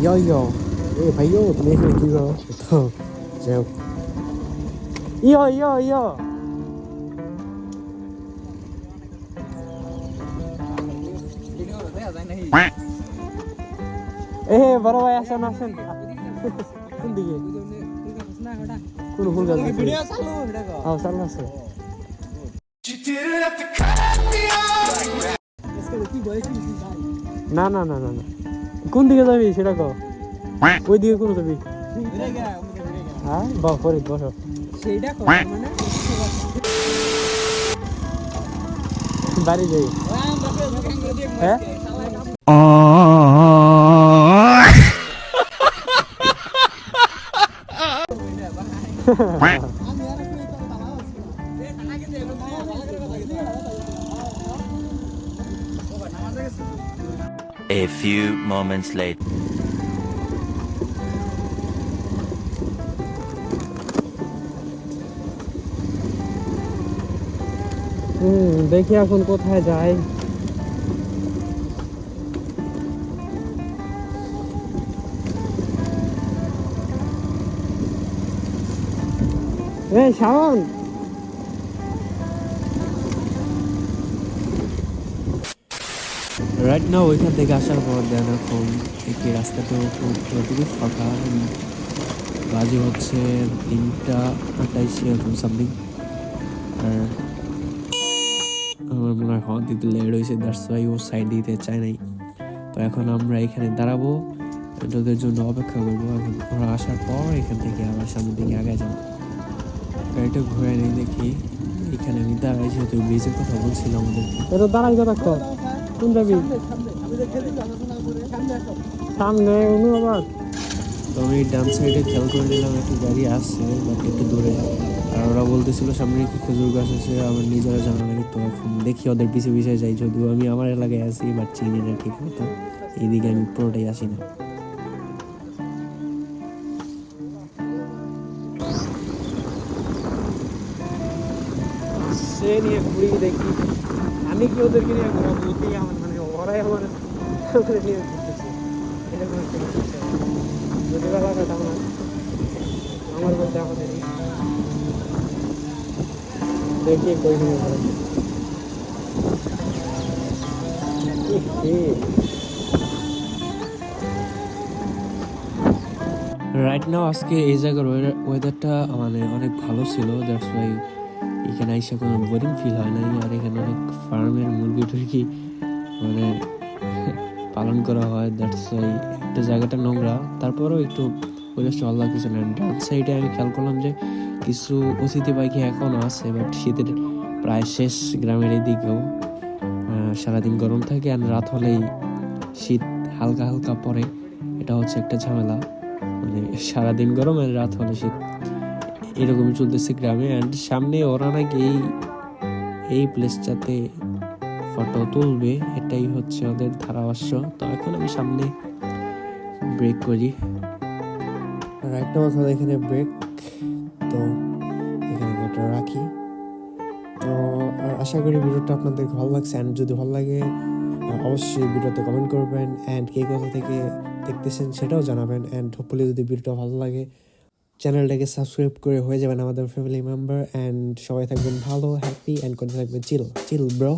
ইয়ো এ ভাইও তুমি এখানে কি করো তো যাই হোক ইয়ো এ বড় ভাই আসেন কোন দিকে কোন ফুল গাছ চালু আছে না কোন দিকে যাবি সেটা কো ওই দিকে কোন যাবি হ্যাঁ বাপরে বসো বাড়ি যাই হ্যাঁ A few moments later. দেখি এখন কোথায় যাই শাওন রাইট নাও ওইখান থেকে আসার পর দেন এখন একটি রাস্তাটা পুরোপুরি ফাঁকা বাজে হচ্ছে 3:28 এরকম সামথিং আর আমার মনে হয় হর্ন দিতে লেট হয়েছে দ্যাটস ওয়াই ও সাইড দিতে চায় নাই তো এখন আমরা এখানে দাঁড়াবো ওদের জন্য অপেক্ষা করবো এখন ওরা আসার পর এখান থেকে আবার সামনের দিকে আগে যাবো গাড়িটা ঘুরে নেই দেখি এখানে আমি দাঁড়াই যেহেতু ব্রিজের কথা বলছিলাম আমাদেরকে এটা দাঁড়াই কথা কোন যাবি সামনে আবার তো আমি ডান সাইডে খেয়াল করে নিলাম একটু গাড়ি আসছে বাট একটু দূরে আর ওরা বলতেছিল সামনে কি খেজুর গাছ আছে আমার নিজেরা জানা লাগে তো এখন দেখি ওদের পিছিয়ে যাই যদিও আমি আমার এলাকায় আসি বাট চিনি না ঠিক মতো এইদিকে আমি পুরোটাই আসি না সে নিয়ে ঘুরি দেখি আমি কি ওদেরকে নিয়ে ঘোরা বলতে আমার মানে ওরাই আমার নিয়ে ঘুরতেছে এরকম একটা যদি এলাকাটা আমার বলতে আমাদেরই দেখি কইখানে ঘোরা রাইট নাও আজকে এই জায়গার ওয়েদারটা মানে অনেক ভালো ছিল দ্যাটস ওয়াই এখানে এসে কোনো বোরিং ফিল হয় নাই আর এখানে অনেক ফার্মের মুরগি টুরগি মানে পালন করা হয় দ্যাটস ওয়াই একটা জায়গাটা নোংরা তারপরেও একটু পরিবেশটা ভালো লাগতেছে না ডান সাইডে আমি খেয়াল করলাম যে কিছু অতিথি পাখি এখনও আছে বাট শীতের প্রায় শেষ গ্রামের এদিকেও সারাদিন গরম থাকে আর রাত হলেই শীত হালকা পড়ে এটা হচ্ছে একটা ঝামেলা মানে সারাদিন গরম আর রাত হলে শীত এরকমই চলতেছে গ্রামে অ্যান্ড সামনে ওরা নাকি এই প্লেসটাতে ফটো তুলবে এটাই হচ্ছে ওদের ধারাভাষ্য তো এখন আমি সামনে ব্রেক করি রাইট নাও এখানে ব্রেক তো এখানে এটা রাখি তো আশা করি ভিডিওটা আপনাদের ভালো লাগছে অ্যান্ড যদি ভালো লাগে অবশ্যই ভিডিওতে কমেন্ট করবেন অ্যান্ড কে কোথা থেকে দেখতেছেন সেটাও জানাবেন অ্যান্ড হোপফুলি যদি ভিডিওটা ভালো লাগে চ্যানেলটাকে সাবস্ক্রাইব করে হয়ে যাবেন আমাদের ফ্যামিলি মেম্বার অ্যান্ড সবাই থাকবেন ভালো হ্যাপি অ্যান্ড করতে থাকবেন চিল ব্রো